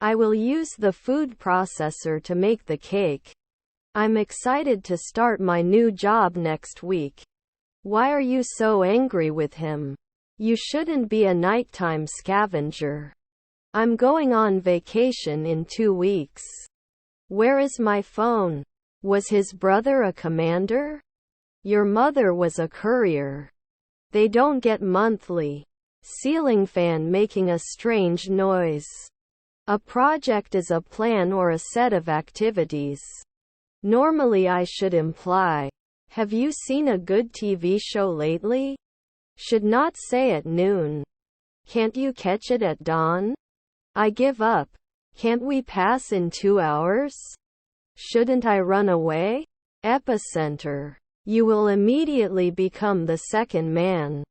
I will use the food processor to make the cake. I'm excited to start my new job next week. Why are you so angry with him? You shouldn't be a nighttime scavenger. I'm going on vacation in 2 weeks. Where is my phone? Was his brother a commander? Your mother was a courier. They don't get monthly. Ceiling fan making a strange noise. A project is a plan or a set of activities. Normally I should imply, have you seen a good TV show lately? Should not say at noon. Can't you catch it at dawn? I give up. Can't we pass in 2 hours? Shouldn't I run away? Epicenter. You will immediately become the second man.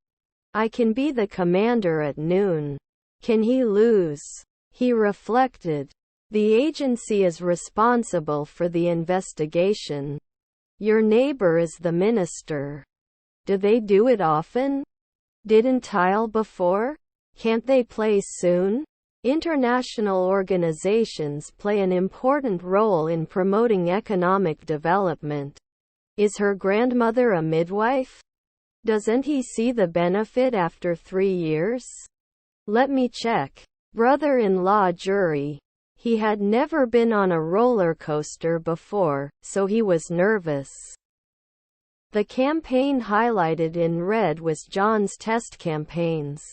I can be the commander at noon. Can he lose? He reflected. The agency is responsible for the investigation. Your neighbor is the minister. Do they do it often? Didn't tile before? Can't they play soon? International organizations play an important role in promoting economic development. Is her grandmother a midwife? Doesn't he see the benefit after 3 years? Let me check. Brother-in-law jury. He had never been on a roller coaster before, so he was nervous. The campaign highlighted in red was John's test campaigns.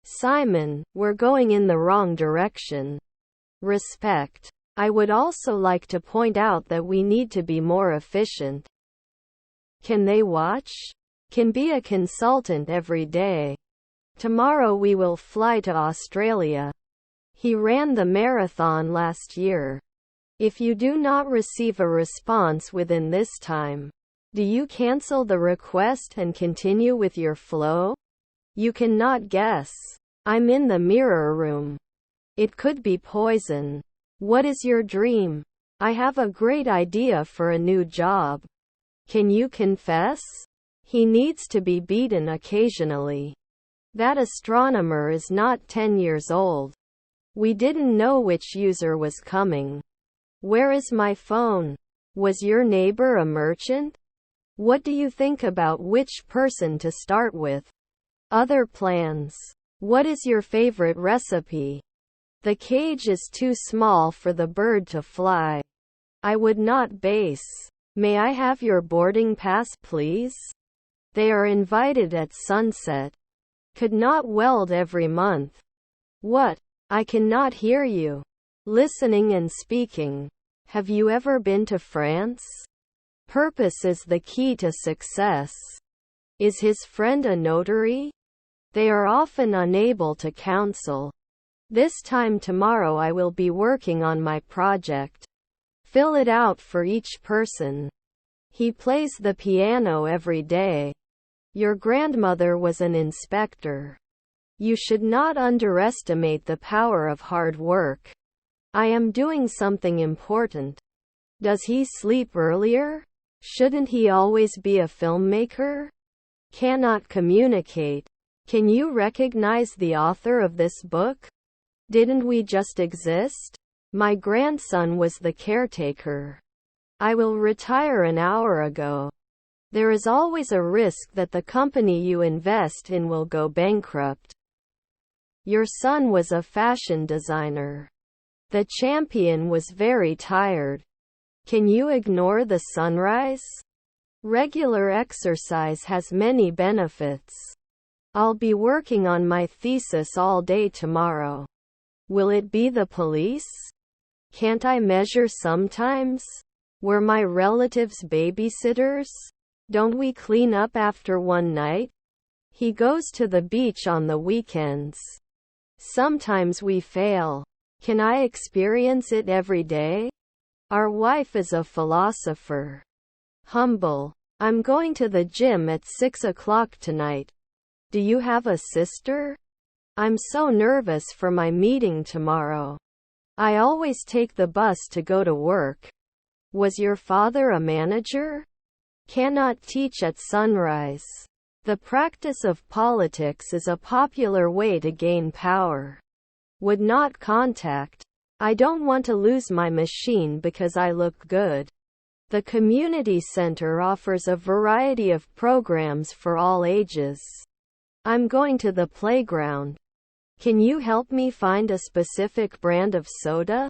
Simon, we're going in the wrong direction. Respect. I would also like to point out that we need to be more efficient. Can they watch? Can be a consultant every day. Tomorrow we will fly to Australia. He ran the marathon last year. If you do not receive a response within this time, do you cancel the request and continue with your flow? You cannot guess. I'm in the mirror room. It could be poison. What is your dream? I have a great idea for a new job. Can you confess? He needs to be beaten occasionally. That astronomer is not 10 years old. We didn't know which user was coming. Where is my phone? Was your neighbor a merchant? What do you think about which person to start with? Other plans. What is your favorite recipe? The cage is too small for the bird to fly. I would not base. May I have your boarding pass, please? They are invited at sunset. Could not weld every month. What? I cannot hear you. Listening and speaking. Have you ever been to France? Purpose is the key to success. Is his friend a notary? They are often unable to counsel. This time tomorrow I will be working on my project. Fill it out for each person. He plays the piano every day. Your grandmother was an inspector. You should not underestimate the power of hard work. I am doing something important. Does he sleep earlier? Shouldn't he always be a filmmaker? Cannot communicate. Can you recognize the author of this book? Didn't we just exist? My grandson was the caretaker. I will retire an hour ago. There is always a risk that the company you invest in will go bankrupt. Your son was a fashion designer. The champion was very tired. Can you ignore the sunrise? Regular exercise has many benefits. I'll be working on my thesis all day tomorrow. Will it be the police? Can't I measure sometimes? Were my relatives babysitters? Don't we clean up after one night? He goes to the beach on the weekends. Sometimes we fail. Can I experience it every day? Our wife is a philosopher. Humble. I'm going to the gym at 6 o'clock tonight. Do you have a sister? I'm so nervous for my meeting tomorrow. I always take the bus to go to work. Was your father a manager? Cannot teach at sunrise. The practice of politics is a popular way to gain power. Would not contact. I don't want to lose my machine because I look good. The community center offers a variety of programs for all ages. I'm going to the playground. Can you help me find a specific brand of soda?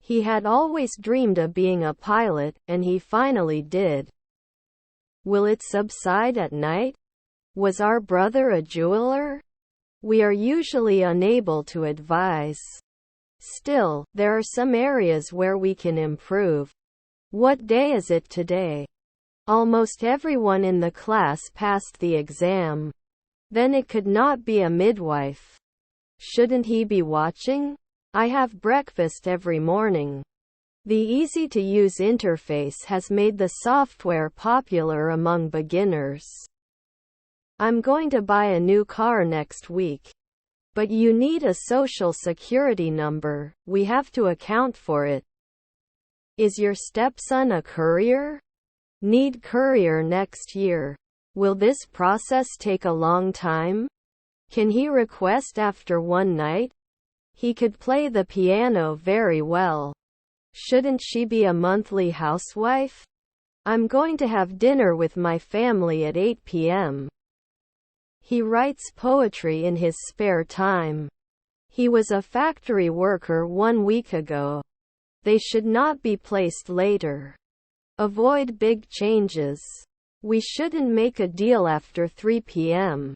He had always dreamed of being a pilot, and he finally did. Will it subside at night? Was our brother a jeweler? We are usually unable to advise. Still, there are some areas where we can improve. What day is it today? Almost everyone in the class passed the exam. Then it could not be a midwife. Shouldn't he be watching? I have breakfast every morning. The easy-to-use interface has made the software popular among beginners. I'm going to buy a new car next week. But you need a social security number, we have to account for it. Is your stepson a courier? Need courier next year. Will this process take a long time? Can he request after one night? He could play the piano very well. Shouldn't she be a monthly housewife? I'm going to have dinner with my family at 8 p.m. He writes poetry in his spare time. He was a factory worker 1 week ago. They should not be placed later. Avoid big changes. We shouldn't make a deal after 3 p.m.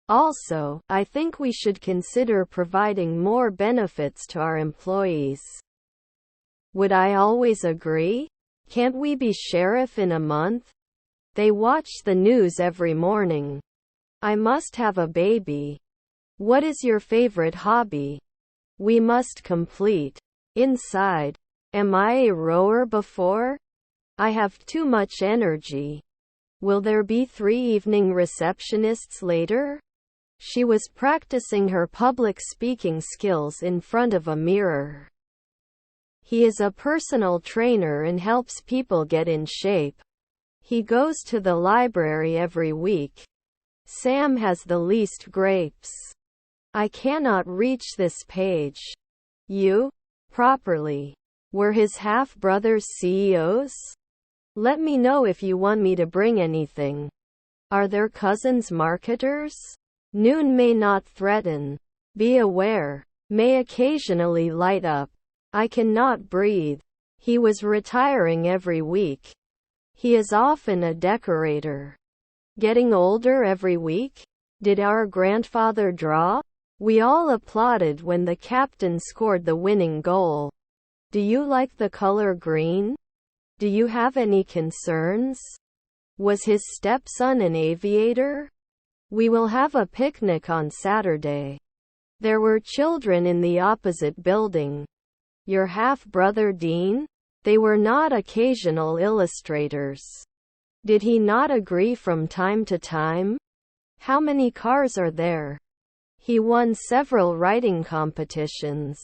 Also, I think we should consider providing more benefits to our employees. Would I always agree? Can't we be sheriff in a month? They watch the news every morning. I must have a baby. What is your favorite hobby? We must complete. Inside. Am I a rower before? I have too much energy. Will there be 3 evening receptionists later? She was practicing her public speaking skills in front of a mirror. He is a personal trainer and helps people get in shape. He goes to the library every week. Sam has the least grapes. I cannot reach this page. You? Properly. Were his half-brothers CEOs? Let me know if you want me to bring anything. Are their cousins marketers? Noon may not threaten. Be aware. May occasionally light up. I cannot breathe. He was retiring every week. He is often a decorator. Getting older every week? Did our grandfather draw? We all applauded when the captain scored the winning goal. Do you like the color green? Do you have any concerns? Was his stepson an aviator? We will have a picnic on Saturday. There were children in the opposite building. Your half-brother Dean? They were not occasional illustrators. Did he not agree from time to time? How many cars are there? He won several writing competitions.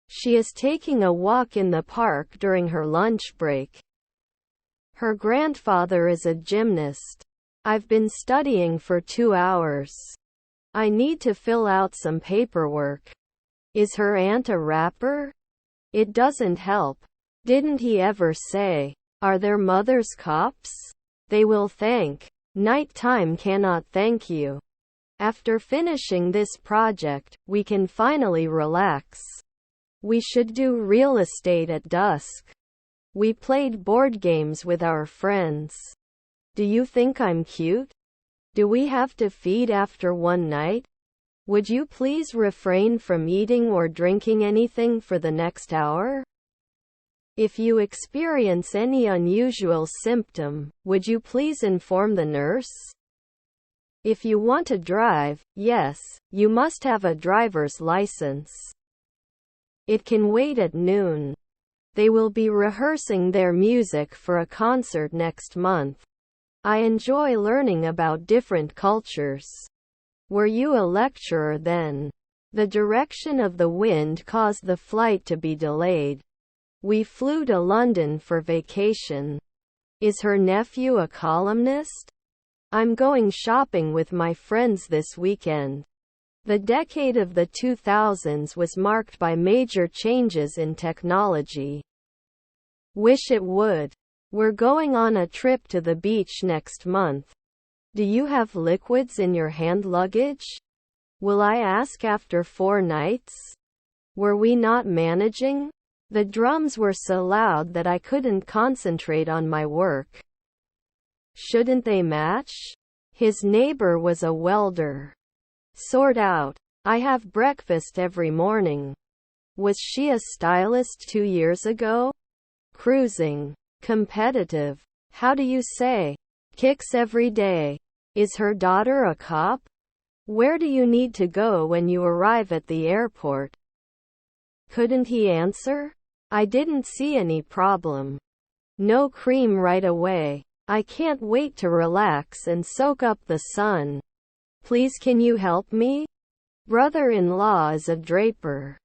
She is taking a walk in the park during her lunch break. Her grandfather is a gymnast. I've been studying for 2 hours. I need to fill out some paperwork. Is her aunt a rapper? It doesn't help. Didn't he ever say, are their mothers cops? They will thank. Nighttime cannot thank you. After finishing this project, we can finally relax. We should do real estate at dusk. We played board games with our friends. Do you think I'm cute? Do we have to feed after one night? Would you please refrain from eating or drinking anything for the next hour? If you experience any unusual symptom, would you please inform the nurse? If you want to drive, yes, you must have a driver's license. It can wait at noon. They will be rehearsing their music for a concert next month. I enjoy learning about different cultures. Were you a lecturer then? The direction of the wind caused the flight to be delayed. We flew to London for vacation. Is her nephew a columnist? I'm going shopping with my friends this weekend. The decade of the 2000s was marked by major changes in technology. Wish it would. We're going on a trip to the beach next month. Do you have liquids in your hand luggage? Will I ask after 4 nights? Were we not managing? The drums were so loud that I couldn't concentrate on my work. Shouldn't they match? His neighbor was a welder. Sort out. I have breakfast every morning. Was she a stylist 2 years ago? Cruising. Competitive. How do you say? Kicks every day. Is her daughter a cop? Where do you need to go when you arrive at the airport? Couldn't he answer? I didn't see any problem. No cream right away. I can't wait to relax and soak up the sun. Please, can you help me? Brother-in-law is a draper.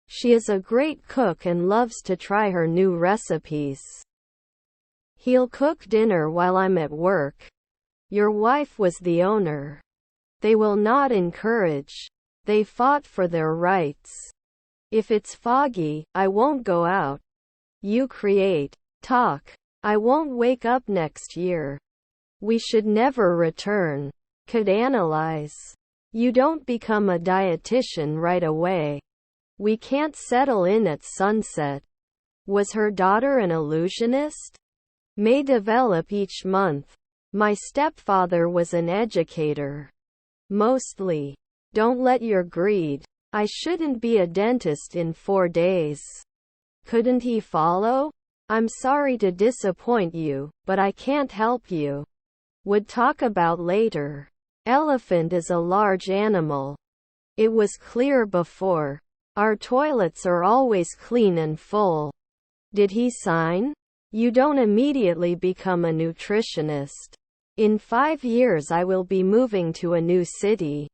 She is a great cook and loves to try her new recipes. He'll cook dinner while I'm at work. Your wife was the owner. They will not encourage. They fought for their rights. If it's foggy, I won't go out. You create. Talk. I won't wake up next year. We should never return. Could analyze. You don't become a dietitian right away. We can't settle in at sunset. Was her daughter an illusionist? May develop each month. My stepfather was an educator. Mostly. Don't let your greed. I shouldn't be a dentist in 4 days. Couldn't he follow? I'm sorry to disappoint you, but I can't help you. Would talk about later. Elephant is a large animal. It was clear before. Our toilets are always clean and full. Did he sign? You don't immediately become a nutritionist. In 5 years I will be moving to a new city.